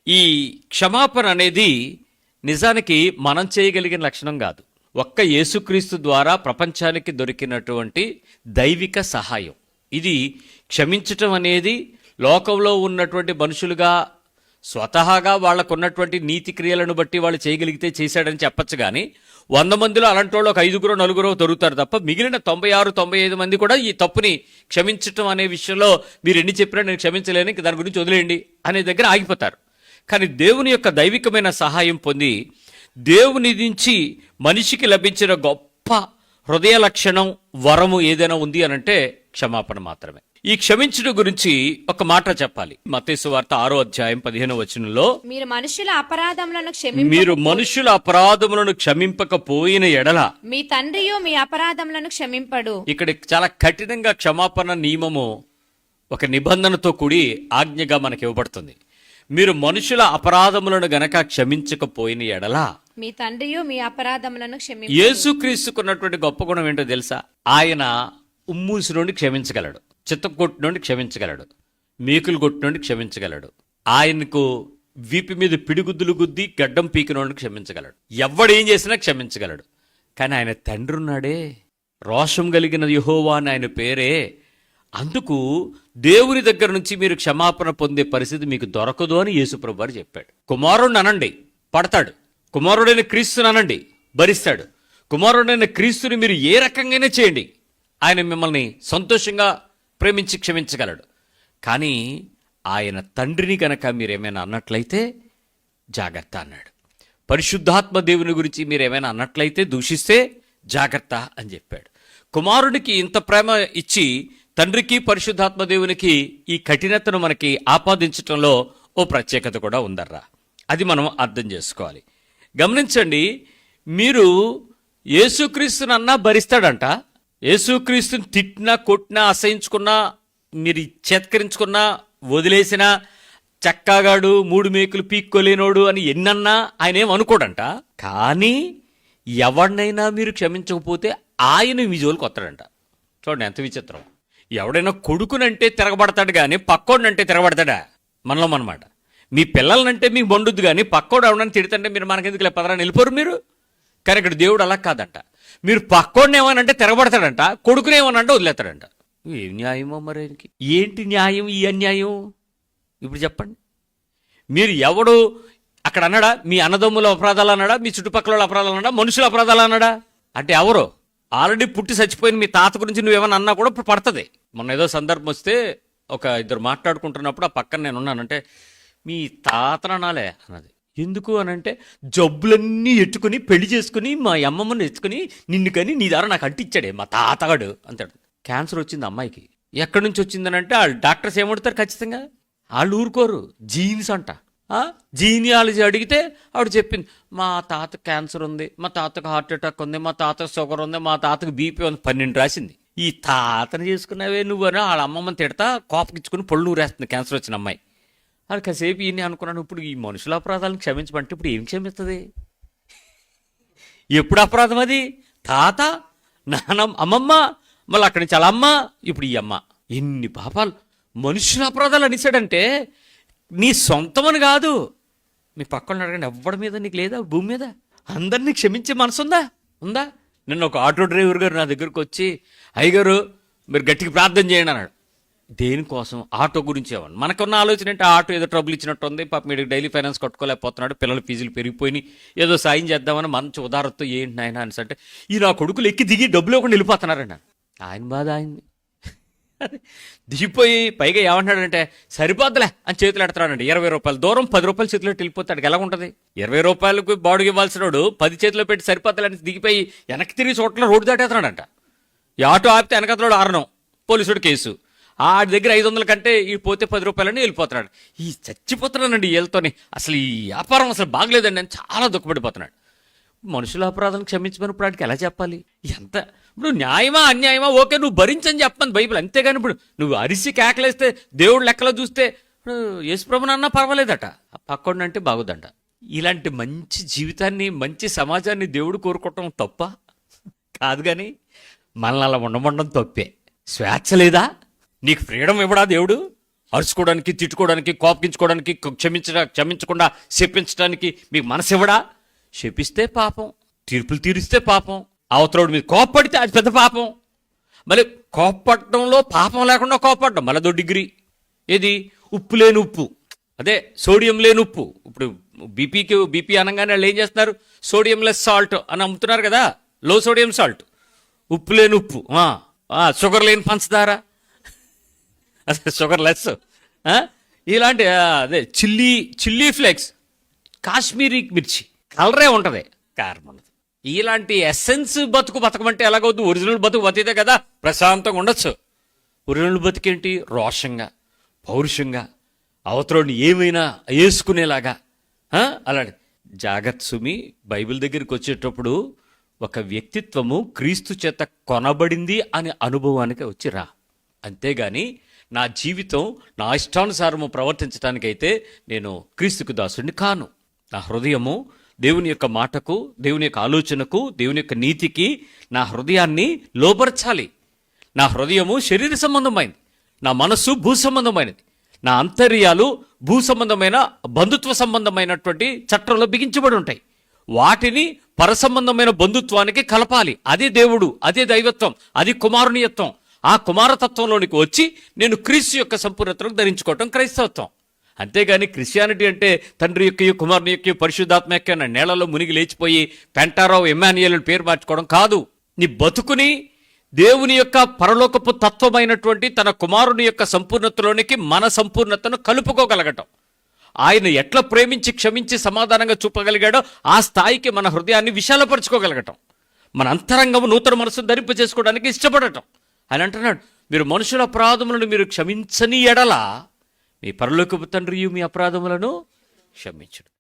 ఈ క్షమాపణ అనేది నిజానికి మనం చేయగలిగిన లక్షణం కాదు. ఒక్క యేసుక్రీస్తు ద్వారా ప్రపంచానికి దొరికినటువంటి దైవిక సహాయం. ఇది క్షమించటం అనేది లోకంలో ఉన్నటువంటి మనుషులుగా స్వతహాగా వాళ్ళకున్నటువంటి నీతి క్రియలను బట్టి వాళ్ళు చేయగలిగితే చేశాడని చెప్పచ్చు. కానీ 100 మందిలో అలాంటి వాళ్ళు ఒక 5గురో 4గురో దొరుకుతారు తప్ప మిగిలిన 96, 95 మంది కూడా ఈ తప్పుని క్షమించటం అనే విషయంలో మీరు ఎన్ని చెప్పినా నేను క్షమించలేను, ఇంక దాని గురించి వదిలేయండి అనే దగ్గర ఆగిపోతారు. కానీ దేవుని యొక్క దైవికమైన సహాయం పొంది దేవుని నుంచి మనిషికి లభించిన గొప్ప హృదయ లక్షణం, వరము ఏదైనా ఉంది అనంటే క్షమాపణ మాత్రమే. ఈ క్షమించడం గురించి ఒక మాట చెప్పాలి. మత్తయి సువార్త 6వ అధ్యాయం 15వ వచనంలో, మీరు మనుషుల అపరాధములను క్షమింపకపోయిన ఎడల మీ తండ్రియు మీ అపరాధములను క్షమింపడు. ఇక్కడ చాలా కఠినంగా క్షమాపణ నియమము ఒక నిబంధనతో కూడి ఆజ్ఞగా మనకి ఇవ్వబడుతుంది. మీరు మనుషుల అపరాధములను గనక క్షమించకపోయిన ఎడల మీ తండ్రియు మీ అపరాధములను క్షమింపడు. యేసుక్రీస్తుకున్నటువంటి గొప్ప గుణం ఏంటో తెలుసా? ఆయన ఉమ్మూసి నుండి క్షమించగలడు, చిత్తం కొట్టినోండి క్షమించగలడు, మేకులు కొట్టినోండి క్షమించగలడు, ఆయనకు వీపి మీద పిడిగుద్దులు గుద్ది గడ్డం పీకినోండి క్షమించగలడు, ఎవడేం చేసినా క్షమించగలడు. కానీ ఆయన తండ్రి ఉన్నాడే, రోషం కలిగిన యెహోవా అని ఆయన పేరే. అందుకు దేవుని దగ్గర నుంచి మీరు క్షమాపణ పొందే పరిస్థితి మీకు దొరకదు అని యేసుప్రభు వారు చెప్పాడు. కుమారుడిని అనండి, పడతాడు. కుమారుడైన క్రీస్తుని అనండి, భరిస్తాడు. కుమారుడైన క్రీస్తుని మీరు ఏ రకంగానే చేయండి, ఆయన మిమ్మల్ని సంతోషంగా ప్రేమించి క్షమించగలడు. కానీ ఆయన తండ్రిని కనుక మీరేమైనా అన్నట్లయితే జాగ్రత్త అన్నాడు. పరిశుద్ధాత్మ దేవుని గురించి మీరేమైనా అన్నట్లయితే, దూషిస్తే జాగ్రత్త అని చెప్పాడు. కుమారుడికి ఇంత ప్రేమ ఇచ్చి తండ్రికి పరిశుద్ధాత్మ దేవునికి ఈ కఠినతను మనకి ఆపాదించటంలో ఓ ప్రత్యేకత కూడా ఉందర్రా. అది మనం అర్థం చేసుకోవాలి. గమనించండి, మీరు యేసుక్రీస్తునన్నా భరిస్తాడంట. యేసుక్రీస్తుని తిట్టినా, కొట్టినా, అసహించుకున్నా, మీరు చేత్కరించుకున్నా, వదిలేసినా, చక్కాగాడు, 3 మేకులు పీక్కోలేనోడు అని ఎన్నన్నా ఆయన ఏం అనుకోడంట. కానీ ఎవరినైనా మీరు క్షమించకపోతే ఆయన మీ జోలికి వస్తాడంట. చూడండి ఎంత విచిత్రం. ఎవడైనా కొడుకునంటే తిరగబడతాడు కానీ పక్కోడినంటే తిరగబడతాడా? మనలో అనమాట. మీ పిల్లలనంటే మీకు బండుద్దు కానీ పక్కోడు ఎవడని తిడుతుంటే మీరు మనకెందుకు పదరాని వెళ్ళిపోరు మీరు. కానీ ఇక్కడ దేవుడు అలా కాదంట. మీరు పక్కోడిని ఏమనంటే తిరగబడతాడంట, కొడుకుని ఏమనంటే వదిలేస్తాడంట. ఏం న్యాయమో మరి ఆయనకి? ఏంటి న్యాయం ఈ అన్యాయం? ఇప్పుడు చెప్పండి. మీరు ఎవడు అక్కడ అన్నాడా? మీ అన్నదమ్ముల అపరాధాలు అన్నాడా? మీ చుట్టుపక్కల అపరాధాలు అన్నాడా? మనుషుల అపరాధాలు అన్నాడా? అంటే ఎవరు ఆల్రెడీ పుట్టి చచ్చిపోయిన మీ తాత గురించి నువ్వేమన్నా అన్నా కూడా ఇప్పుడు పడుతుంది. మొన్న ఏదో సందర్భం వస్తే ఒక ఇద్దరు మాట్లాడుకుంటున్నప్పుడు ఆ పక్కన నేను ఉన్నానంటే, మీ తాతను అనాలే అన్నది. ఎందుకు అనంటే, జబ్బులన్నీ ఎట్టుకుని పెళ్లి చేసుకుని మా అమ్మమ్మని ఎత్తుకుని నిన్ను కానీ నీ ద్వారా నాకు అంటిచ్చాడే మా తాతగాడు అంటాడు. క్యాన్సర్ వచ్చింది అమ్మాయికి. ఎక్కడి నుంచి వచ్చిందనంటే వాళ్ళు డాక్టర్స్ ఏమడుతారు ఖచ్చితంగా, వాళ్ళు ఊరుకోరు. జీన్స్ అంట. జీనియాలజీ అడిగితే ఆవిడ చెప్పింది, మా తాత క్యాన్సర్ ఉంది, మా తాతకు హార్ట్ అటాక్ ఉంది, మా తాతకు షుగర్ ఉంది, మా తాతకు బీపీ ఉంది, 12 రాసింది. ఈ తాతను చేసుకున్నావే నువ్వు అని వాళ్ళ అమ్మమ్మని తిడతా కోపకిచ్చుకుని పళ్ళు ఊరేస్తుంది క్యాన్సర్ వచ్చిన అమ్మాయి. అది కాసేపు ఈయన అనుకున్నాను, ఇప్పుడు ఈ మనుషుల అపరాధాలను క్షమించమంటే ఇప్పుడు ఏం క్షమిస్తుంది? ఎప్పుడు అపరాధం అది? తాత, నానమ్మ, అమ్మమ్మ, మళ్ళీ అక్కడి నుంచి అలా అమ్మ, ఇప్పుడు ఈ అమ్మ. ఎన్ని పాపాలు! మనుషుల అపరాధాలు అనిసాడంటే నీ సొంతమని కాదు, మీ పక్కన అడగండి, ఎవరి మీద నీకు లేదా భూమి మీద? అందరినీ క్షమించే మనసుందా? ఉందా? నిన్న ఒక ఆటో డ్రైవర్ గారు నా దగ్గరకు వచ్చి, అయ్యగారు మీరు గట్టిగా ప్రార్థన చేయండి అన్నాడు. దేనికోసం? ఆటో గురించి ఏమన్నా. మనకున్న ఆలోచన అంటే ఆటో ఏదో ట్రబుల్ ఇచ్చినట్టు ఉంది, పాప మీరు డైలీ ఫైనాన్స్ కట్టుకోలేకపోతున్నాడు, పిల్లల ఫీజులు పెరిగిపోయి ఏదో సాయం చేద్దామని మంచి ఉదారతో ఏంటి నాయన అనేసి అంటే, ఈ నా కొడుకులు ఎక్కి దిగి డబ్బులు ఇవ్వకుండా వెళ్ళిపోతున్నారండి. ఆయన బాధ ఆయన్ని. దిగిపోయి పైగా ఏమంటాడంటే, సరిపోద్దులే అని చేతులు ఎడతాడండి. 20 రూపాయలు దూరం 10 రూపాయలు చేతిలో వెళ్ళిపోతాడు. ఎలా ఉంటుంది? 20 రూపాయలకు బాడుగు ఇవ్వాల్సిన వాడు 10 చేతిలో పెట్టి సరిపోద్దులని దిగిపోయి వెనక్కి తిరిగి చోట్ల రోడ్డు దాటేస్తున్నాడంట. ఈ ఆటో ఆపితే వెనకతలోడు 6 పోలీసుడు కేసు. ఆడి దగ్గర 500 కంటే ఈ పోతే 10 రూపాయలని వెళ్ళిపోతున్నాడు. ఈ చచ్చిపోతున్నానండి వీళ్ళతోని. అసలు ఈ వ్యాపారం అసలు బాగలేదండి అని చాలా దుఃఖపడిపోతున్నాడు. మనుషుల అపరాధం క్షమించమని వాడికి ఎలా చెప్పాలి? ఎంత ఇప్పుడు న్యాయమా అన్యాయమా? ఓకే, నువ్వు భరించని చెప్పమని బైబిల్. అంతేగాని ఇప్పుడు నువ్వు అరిసి కేకలేస్తే దేవుడు లెక్కలో చూస్తే ఇప్పుడు యేసుప్రభునన్నా పర్వాలేదట, పక్కోడినంటే బాగుందంట. ఇలాంటి మంచి జీవితాన్ని, మంచి సమాజాన్ని దేవుడు కోరుకోవటం తప్ప కాదు. కానీ మనల్ని అలా ఉండమండం తప్పే. స్వేచ్ఛ లేదా? నీకు ఫ్రీడమ్ ఇవ్వడా దేవుడు? అరుచుకోవడానికి, తిట్టుకోవడానికి, కోపగించుకోవడానికి, క్షమించకుండా శపించడానికి మీకు మనసు ఇవ్వడా? శపిస్తే పాపం, తీర్పులు తీరిస్తే పాపం, అవతరుడి మీద కోప్పడితే అది పెద్ద పాపం. మళ్ళీ కోప్పడటంలో పాపం లేకుండా కోప్పడడం మళ్ళీ అదో డిగ్రీ. ఏది? ఉప్పు లేని ఉప్పు, అదే సోడియం లేని ఉప్పు. ఇప్పుడు బీపీ అనగానే వాళ్ళు ఏం చేస్తున్నారు? సోడియం లెస్ సాల్ట్ అని అమ్ముతున్నారు కదా, లో సోడియం సాల్ట్. ఉప్పు లేని ఉప్పు, షుగర్ లేని పంచదార, అదే షుగర్ లెస్. ఇలాంటి అదే చిల్లీ ఫ్లేక్స్, కాశ్మీరీ మిర్చి, కలరే ఉంటుంది, కారం ఉండదు. ఇలాంటి ఎసెన్స్ బతకమంటే ఎలాగవుతుంది? ఒరిజినల్ బతుకు బతికితే కదా ప్రశాంతంగా ఉండొచ్చు. ఒరిజినల్ బతికేంటి? రోషంగా, పౌరుషంగా, అవతరుని ఏమైనా వేసుకునేలాగా. అలాంటి జాగ్రత్త సుమి. బైబిల్ దగ్గరికి వచ్చేటప్పుడు ఒక వ్యక్తిత్వము క్రీస్తు చేత కొనబడింది అనే అనుభవానికి వచ్చి రా. అంతేగాని నా జీవితం నా ఇష్టానుసారము ప్రవర్తించడానికైతే నేను క్రీస్తుకు దాసుడిని కాను. నా హృదయము దేవుని యొక్క మాటకు, దేవుని యొక్క ఆలోచనకు, దేవుని యొక్క నీతికి నా హృదయాన్ని లోపరచాలి. నా హృదయము శరీర సంబంధమైనది, నా మనస్సు భూ సంబంధమైనది, నా అంతర్యాలు భూ సంబంధమైన బంధుత్వ సంబంధమైనటువంటి చట్టంలో బిగించబడి ఉంటాయి. వాటిని పరసంబంధమైన బంధుత్వానికి కలపాలి. అది దేవుడు, అదే దైవత్వం, అది కుమారునియత్వం. ఆ కుమారతత్వంలోనికి వచ్చి నేను క్రీస్తు యొక్క సంపూర్ణతను ధరించుకోవటం క్రైస్తవత్వం. అంతేగాని క్రిస్టియానిటీ అంటే తండ్రి యొక్క, కుమారుని యొక్క, పరిశుద్ధాత్మ యొక్క నేలలో మునిగి లేచిపోయి పెంటారావు, ఎమ్మాన్యుయల్ పేరు మార్చుకోవడం కాదు. నీ బతుకుని దేవుని యొక్క పరలోకపు తత్వమైనటువంటి తన కుమారుని యొక్క సంపూర్ణతలోనికి మన సంపూర్ణతను కలుపుకోగలగటం. ఆయన ఎట్లా ప్రేమించి, క్షమించి, సమాధానంగా చూపగలిగాడో ఆ స్థాయికి మన హృదయాన్ని విశాలపరచుకోగలగటం, మన అంతరంగము నూతన మనసును ధరింప చేసుకోవడానికి ఇష్టపడటం. ఆయన అంటున్నాడు, మీరు మనుషుల అపరాధములను మీరు క్షమించని ఎడల మీ పరలోకపు తండ్రియు మీ అపరాధములను క్షమించుడు.